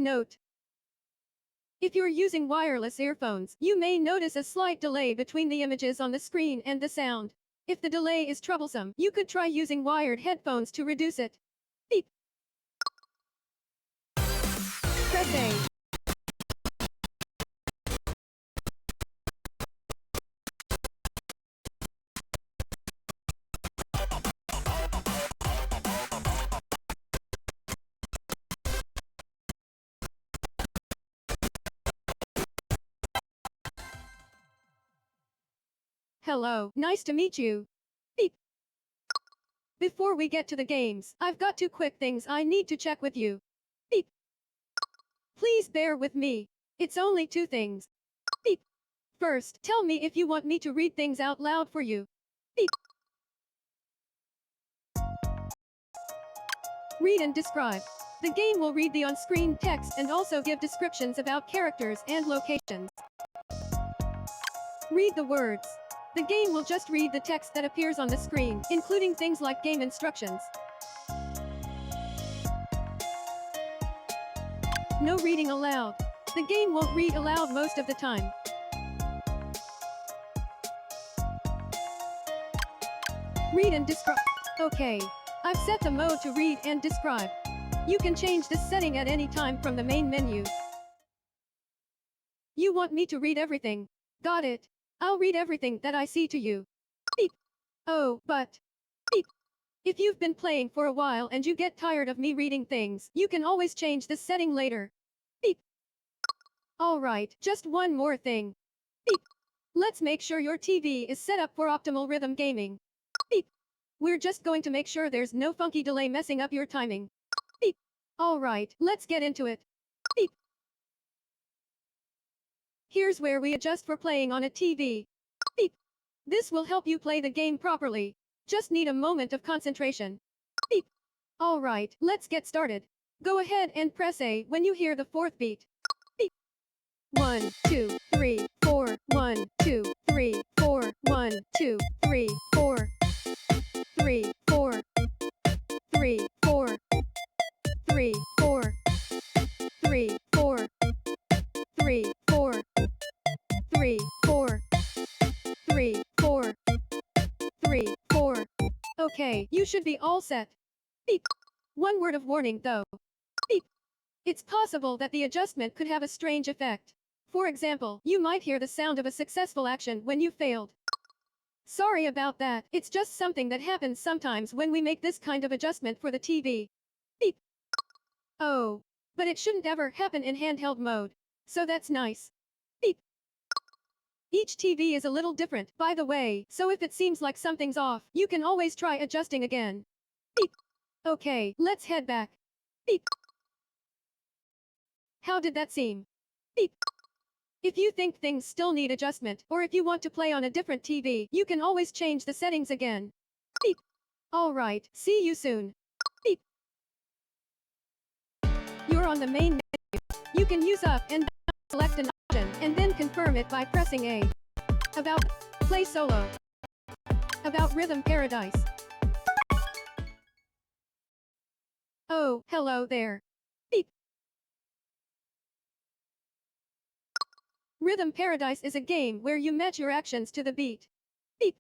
Note: if you're using wireless earphones, you may notice a slight delay between the images on the screen and the sound. If the delay is troublesome, you could try using wired headphones to reduce it. Beep. Press A. Hello, nice to meet you. Beep. Before we get to the games, I've got two quick things I need to check with you. Beep. Please bear with me. It's only two things. Beep. First, tell me if you want me to read things out loud for you. Beep. Read and describe. The game will read the on-screen text and also give descriptions about characters and locations. Read the words. The game will just read the text that appears on the screen, including things like game instructions. No reading aloud. The game won't read aloud most of the time. Read and describe. Okay. I've set the mode to read and describe. You can change this setting at any time from the main menu. You want me to read everything. Got it. I'll read everything that I see to you. Beep. Oh, but. Beep. If you've been playing for a while and you get tired of me reading things, you can always change this setting later. Beep. Alright, just one more thing. Beep. Let's make sure your TV is set up for optimal rhythm gaming. Beep. We're just going to make sure there's no funky delay messing up your timing. Beep. Alright, let's get into it. Beep. Here's where we adjust for playing on a TV. Beep. This will help you play the game properly. Just need a moment of concentration. Beep. Alright, let's get started. Go ahead and press A when you hear the fourth beat. Beep. 1, 2, 3, 4, 1, 2, 3, 4, 1, 2, 3, 4, 3, 4, 3, 4, 3, 4, 3, 4, 3, 4, 3, 4, 3, 4, 3, 4. Okay, you should be all set. Beep. One word of warning though. Beep. It's possible that the adjustment could have a strange effect. For example, you might hear the sound of a successful action when you failed. Sorry about that, it's just something that happens sometimes when we make this kind of adjustment for the TV. Beep. Oh. But it shouldn't ever happen in handheld mode. So that's nice. Beep. Each TV is a little different, by the way, so if it seems like something's off, you can always try adjusting again. Beep. Okay, let's head back. Beep. How did that seem? Beep. If you think things still need adjustment, or if you want to play on a different TV, you can always change the settings again. Beep. Alright, see you soon. Beep. You're on the main menu. You can use up and down, select an option, and then confirm it by pressing A. About. Play solo. About Rhythm Paradise. Oh, hello there. Beep. Rhythm Paradise is a game where you match your actions to the beat. Beep.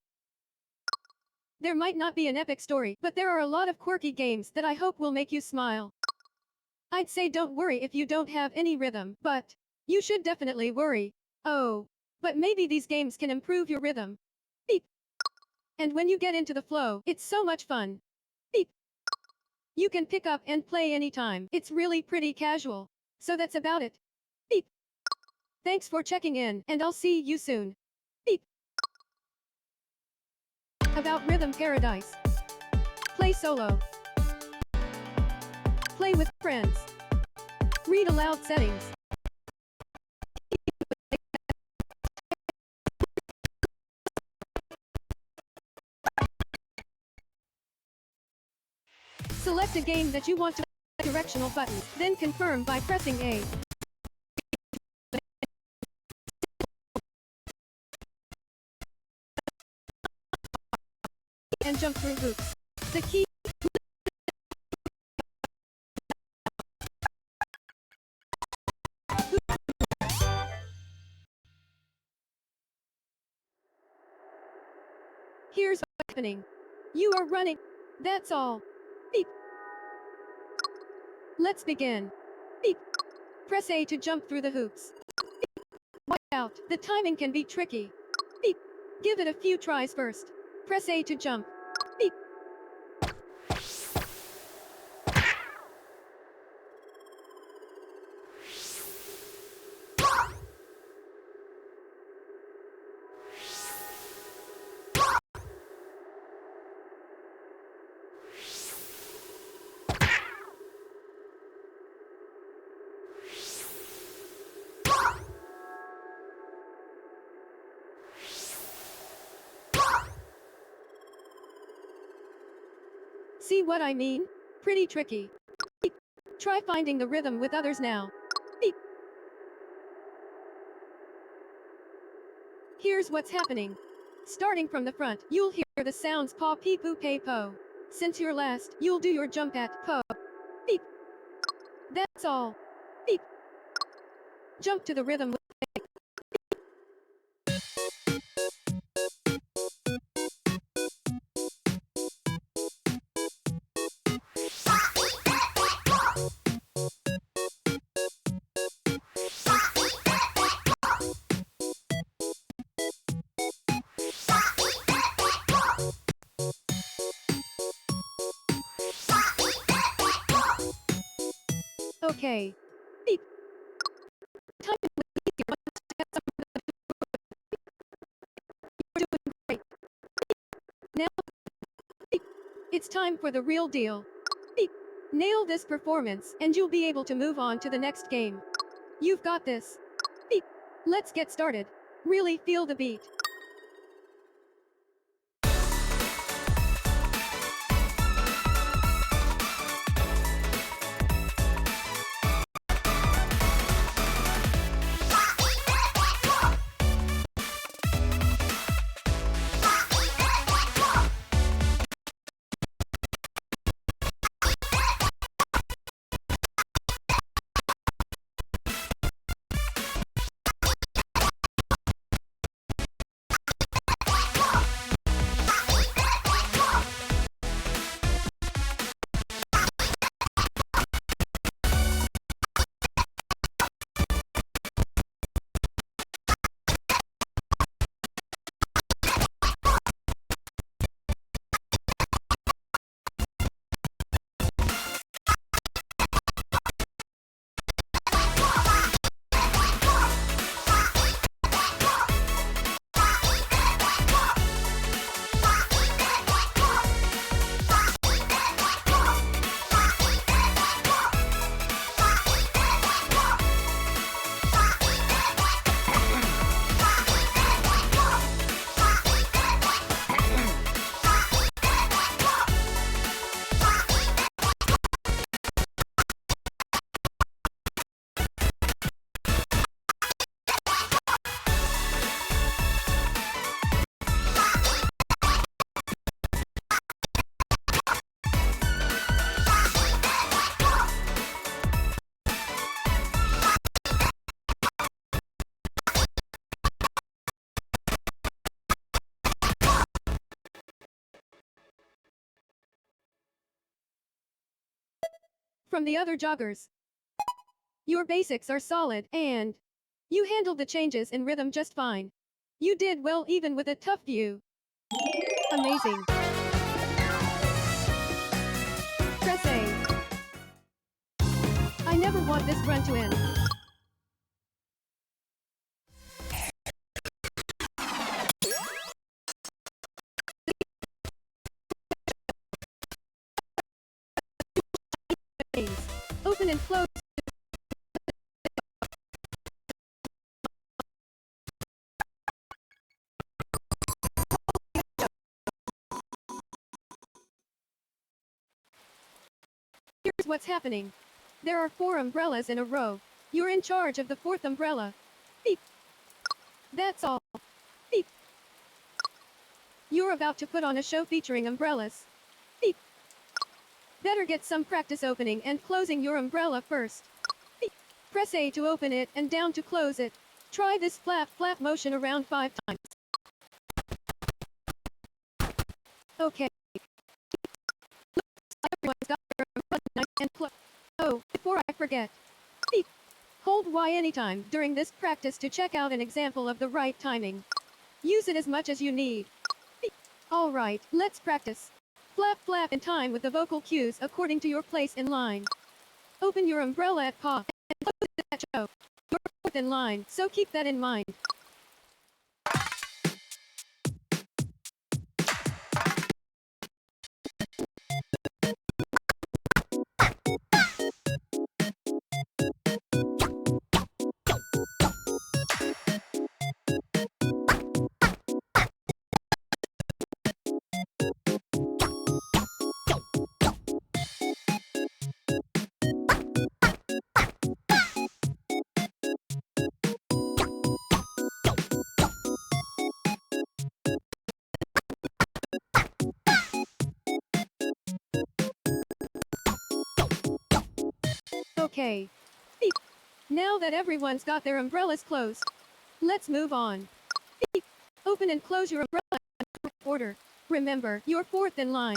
There might not be an epic story, but there are a lot of quirky games that I hope will make you smile. I'd say don't worry if you don't have any rhythm, but you should definitely worry. Oh. But maybe these games can improve your rhythm. Beep. And when you get into the flow, it's so much fun. Beep. You can pick up and play anytime. It's really pretty casual. So that's about it. Beep. Thanks for checking in, and I'll see you soon. Beep. About Rhythm Paradise. Play solo. Play with friends. Read aloud settings. Select a game that you want to directional buttons, then confirm by pressing A. And jump through hoops. The key Here's what's happening. You are running. That's all. Beep. Let's begin. Beep. Press A to jump through the hoops. Beep. Watch out, the timing can be tricky. Beep. Give it a few tries first. Press A to jump. Beep. See what I mean? Pretty tricky. Beep. Try finding the rhythm with others now. Beep. Here's what's happening. Starting from the front, you'll hear the sounds paw peep poo pay po. Since you're last, you'll do your jump at po. Beep. That's all. Beep. Jump to the rhythm. Okay. Beep. Time is easier once you have some rhythm. You're doing great. Beep. Now, beep. It's time for the real deal. Beep. Nail this performance, and you'll be able to move on to the next game. You've got this. Beep. Let's get started. Really feel the beat. From the other joggers. Your basics are solid, and you handled the changes in rhythm just fine. You did well even with a tough view. Amazing. Press A. I never want this run to end. Open and close. Here's what's happening. There are 4 umbrellas in a row. You're in charge of the 4th umbrella. Beep. That's all. Beep. You're about to put on a show featuring umbrellas. Beep. Better get some practice opening and closing your umbrella first. Beep. Press A to open it and down to close it. Try this flap motion around 5 times. Okay. Looks like everyone's got their umbrella nice and close. Oh, before I forget. Beep. Hold Y anytime during this practice to check out an example of the right timing. Use it as much as you need. Beep. Alright, let's practice. Flap flap in time with the vocal cues according to your place in line. Open your umbrella at paw and close it at show. You're fourth in line, so keep that in mind. Okay. Beep. Now that everyone's got their umbrellas closed, let's move on. Beep. Open and close your umbrella in order. Remember, you're fourth in line.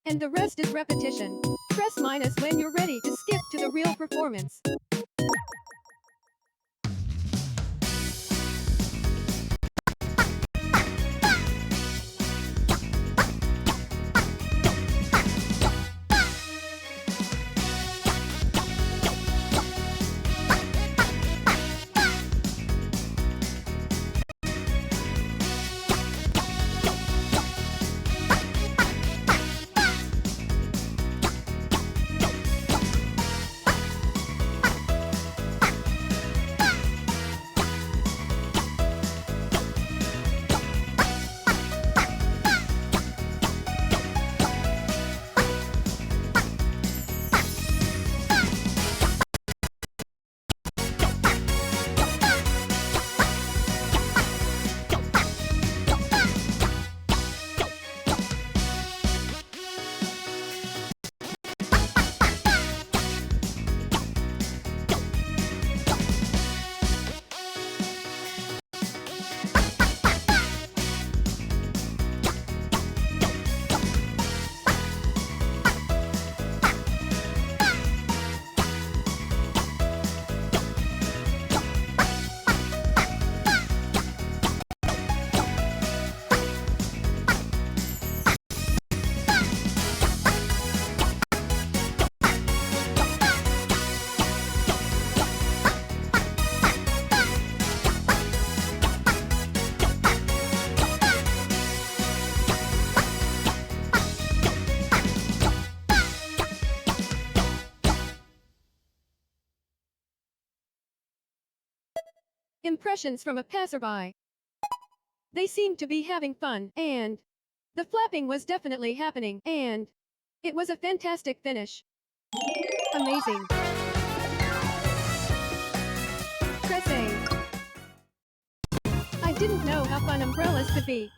And the rest is repetition. Press minus when you're ready to skip to the real performance. Impressions from a passerby. They seemed to be having fun, and the flapping was definitely happening, and it was a fantastic finish. Amazing. Press A. I didn't know how fun umbrellas could be.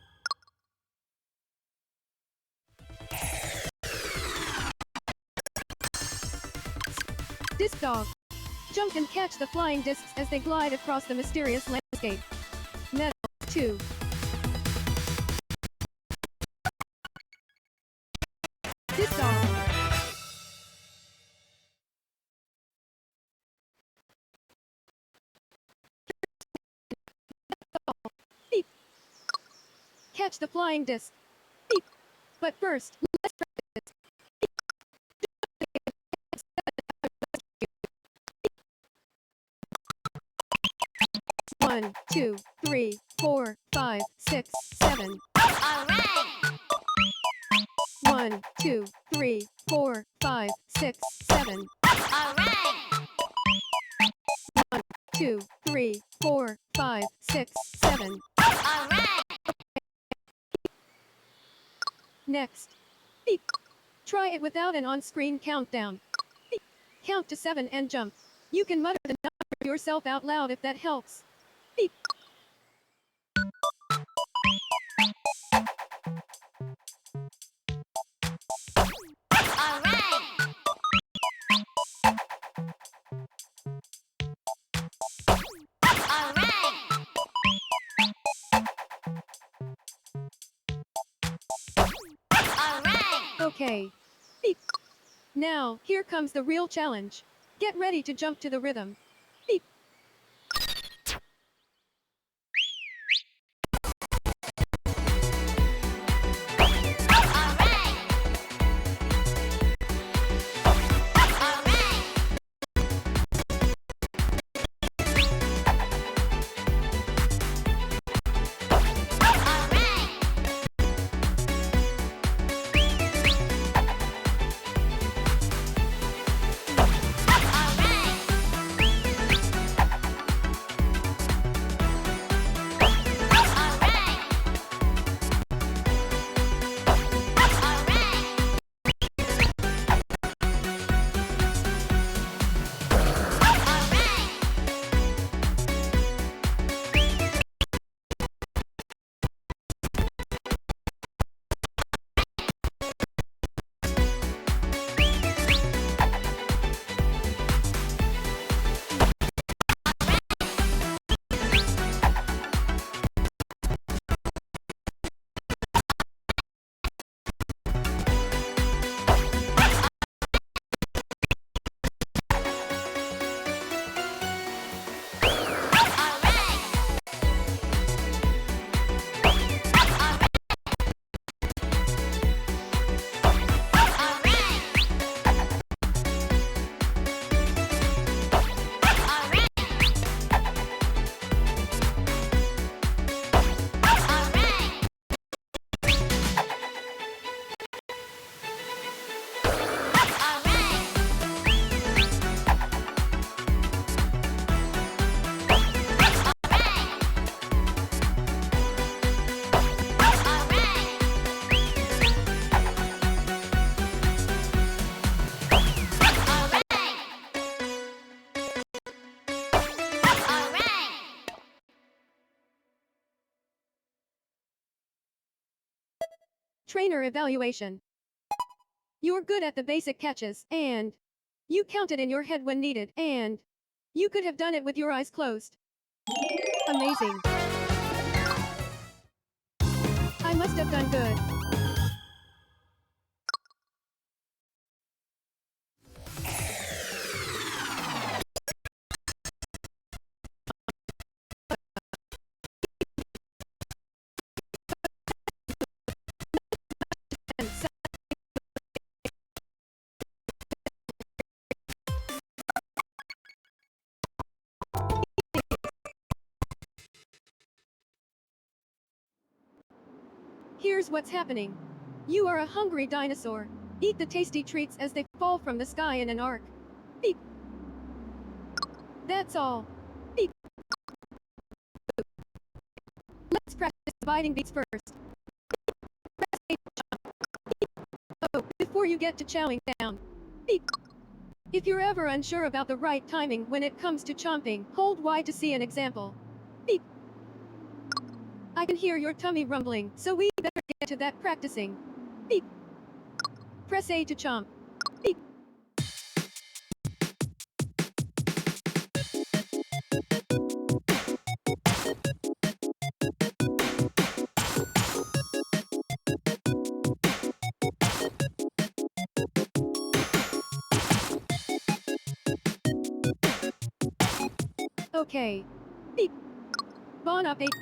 Disc dog. Jump and catch the flying discs as they glide across the mysterious landscape. Medal 2. Disc dog. Beep. Catch the flying disc. Beep. But first, let's practice. 1, 2, 3, 4, 5, 6, 7. All right. 1, 2, 3, 4, 5, 6, 7. All right. 1, 2, 3, 4, 5, 6, 7. All right. Next. Beep. Try it without an on-screen countdown. Beep. Count to 7 and jump. You can mutter the number yourself out loud if that helps. Beep. Alright! Alright! Alright! Okay. Beep. Now, here comes the real challenge. Get ready to jump to the rhythm. Beep. Alright! Alright! Alright! Alright! Alright! Alright! Alright! Trainer evaluation. You're good at the basic catches, and you counted in your head when needed, and you could have done it with your eyes closed. Amazing. I must have done good. Here's what's happening. You are a hungry dinosaur. Eat the tasty treats as they fall from the sky in an arc. Beep. That's all. Beep. Let's practice biting beats first. Press A to chomp. Beep. Oh, before you get to chowing down. Beep. If you're ever unsure about the right timing when it comes to chomping, hold Y to see an example. Beep. I can hear your tummy rumbling, so we better get to that practicing. Beep. Press A to chomp. Beep. Okay. Beep. Bon appetit.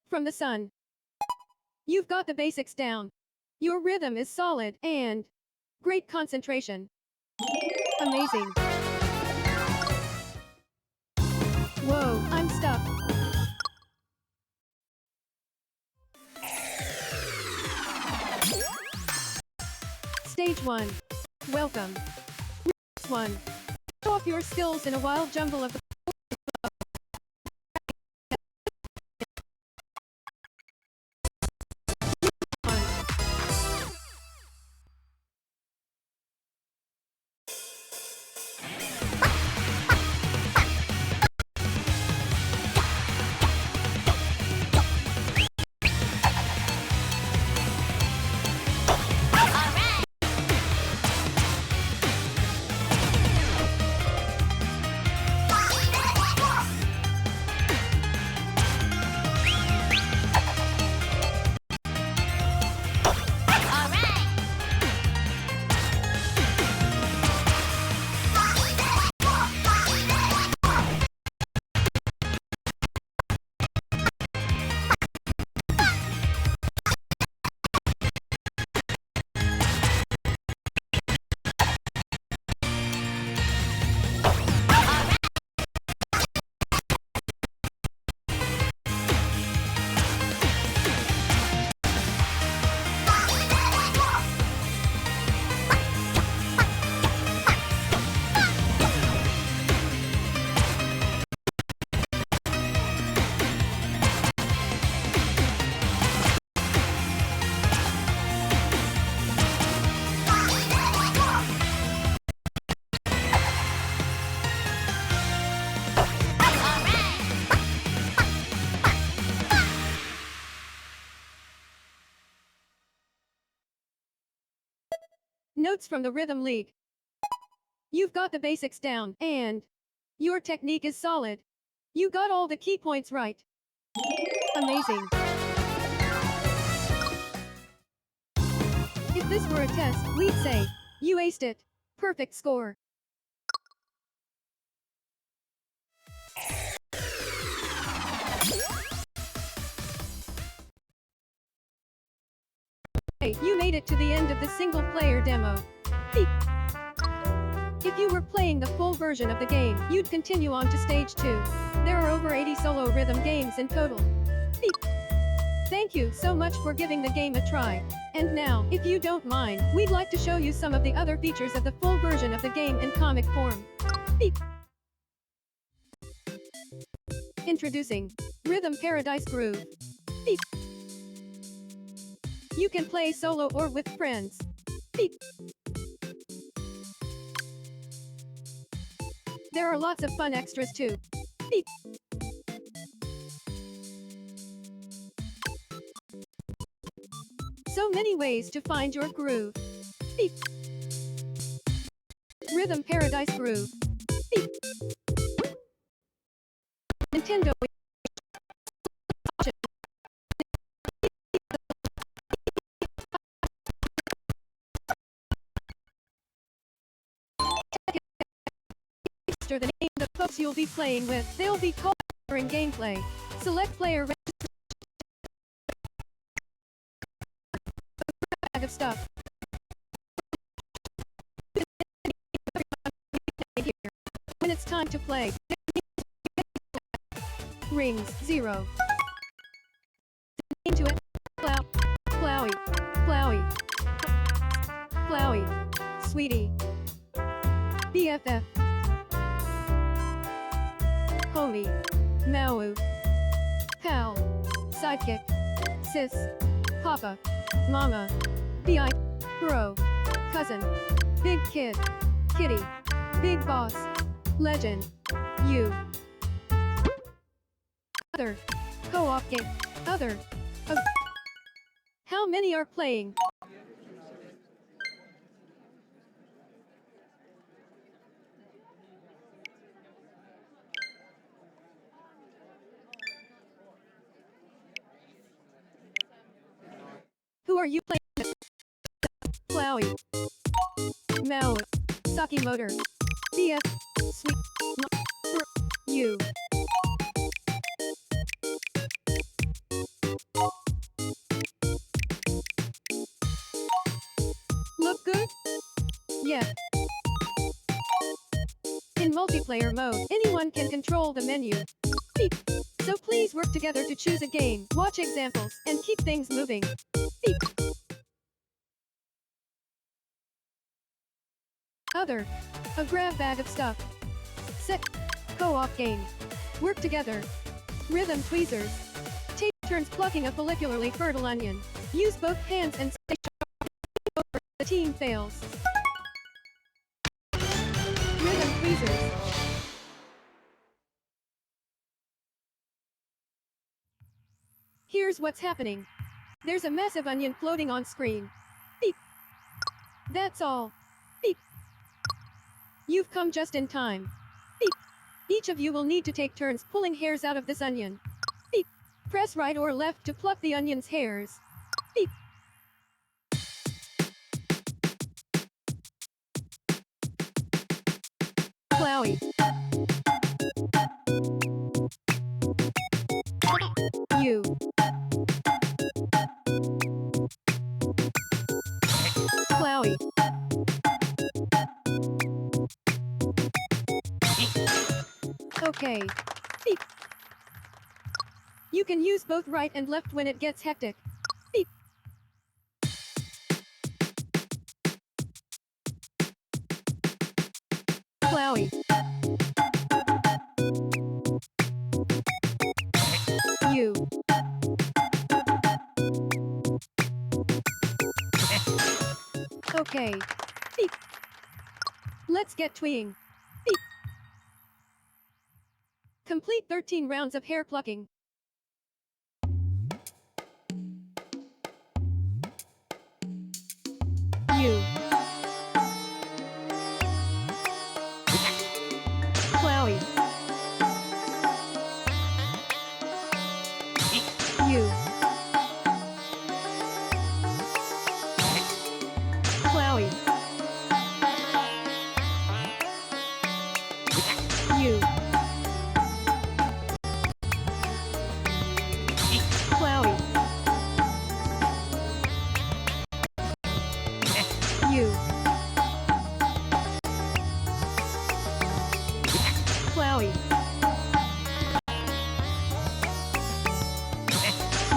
from the sun. You've got the basics down. Your rhythm is solid and great concentration. Amazing. Whoa, I'm stuck. Stage 1. Welcome. Remix 1. Show off your skills in a wild jumble of the Alright. Alright. Notes from the Rhythm League. You've got the basics down, and your technique is solid. You got all the key points right. Amazing. If this were a test, we'd say, you aced it. Perfect score. Hey, you made it to the end of the single-player demo. Beep. If you were playing the full version of the game, you'd continue on to stage 2. There are over 80 solo rhythm games in total. Beep. Thank you so much for giving the game a try. And now, if you don't mind, we'd like to show you some of the other features of the full version of the game in comic form. Beep. Introducing Rhythm Paradise Groove. Beep. You can play solo or with friends. Beep. There are lots of fun extras too. Beep. So many ways to find your groove. Beep. Rhythm Paradise Groove. Beep. Nintendo. The name of the folks you'll be playing with. They'll be covering gameplay. Select player bag of stuff. When it's time to play. Rings 0. Into it. Plowy. Plowy. Plowy. Sweetie. BFF. Homie. Mau. Pal. Sidekick. Sis. Papa. Mama. BI. Bro. Cousin. Big kid. Kitty. Big boss. Legend. You. Other. Co-op game. Other. How many are playing? Who are you playing with? Plowy. Mau. Saki Motor. BF. Sweet. You. Yeah. In multiplayer mode, anyone can control the menu. Beep. So please work together to choose a game, watch examples, and keep things moving. Beep. Other. A grab bag of stuff. Set. Co-op game. Work together. Rhythm tweezers. Take turns plucking a follicularly fertile onion. Use both hands and stay sharp. The team fails. Rhythm tweezers. Here's what's happening. There's a massive onion floating on screen. Beep. That's all. Beep. You've come just in time. Beep. Each of you will need to take turns pulling hairs out of this onion. Beep. Press right or left to pluck the onion's hairs. Beep. Chloe. You. Chloe. Okay. Beep. You can use both right and left when it gets hectic. Beep. Chloe. You. Okay. Beep. Let's get tweeing. Beep. Complete 13 rounds of hair plucking. You. Chloe. You. Chloe. You. Chloe. You. Chloe.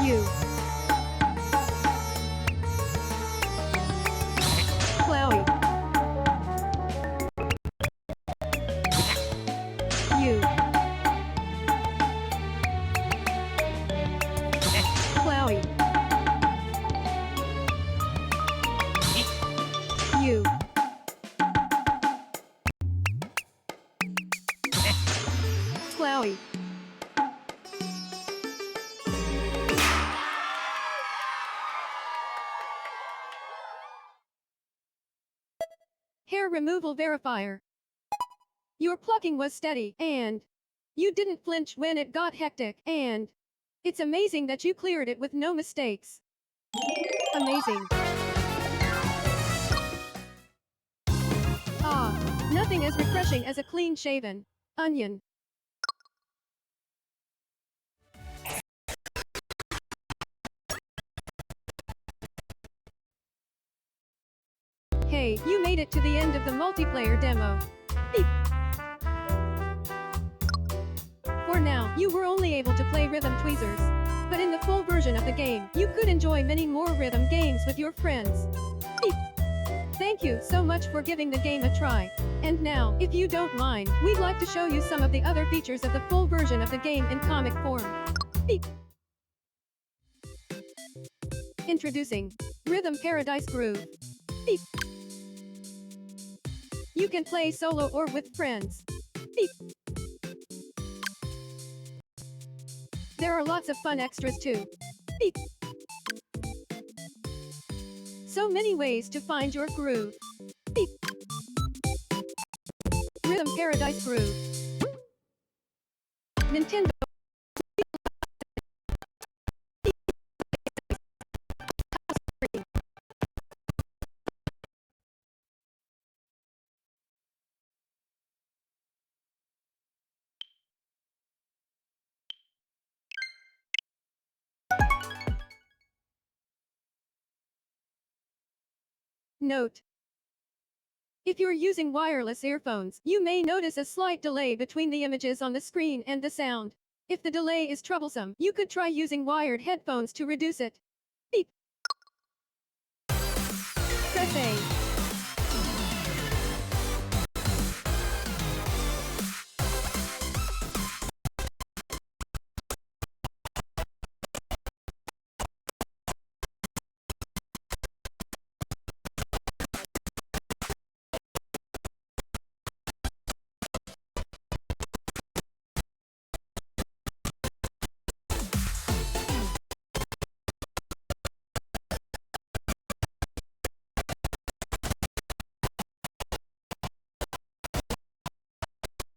You. Chloe. You. Chloe. You. Chloe. Hair removal verifier. Your plucking was steady, and you didn't flinch when it got hectic, and it's amazing that you cleared it with no mistakes. Amazing. Ah, nothing as refreshing as a clean-shaven onion. Hey, you made it to the end of the multiplayer demo. Beep. For now, you were only able to play rhythm tweezers. But in the full version of the game, you could enjoy many more rhythm games with your friends. Beep. Thank you so much for giving the game a try. And now, if you don't mind, we'd like to show you some of the other features of the full version of the game in comic form. Beep. Introducing Rhythm Paradise Groove. Beep. You can play solo or with friends. Beep. There are lots of fun extras too. Beep. So many ways to find your groove. Beep. Rhythm Paradise Groove. Nintendo. Note. If you're using wireless earphones, you may notice a slight delay between the images on the screen and the sound. If the delay is troublesome, you could try using wired headphones to reduce it. Beep. Press A.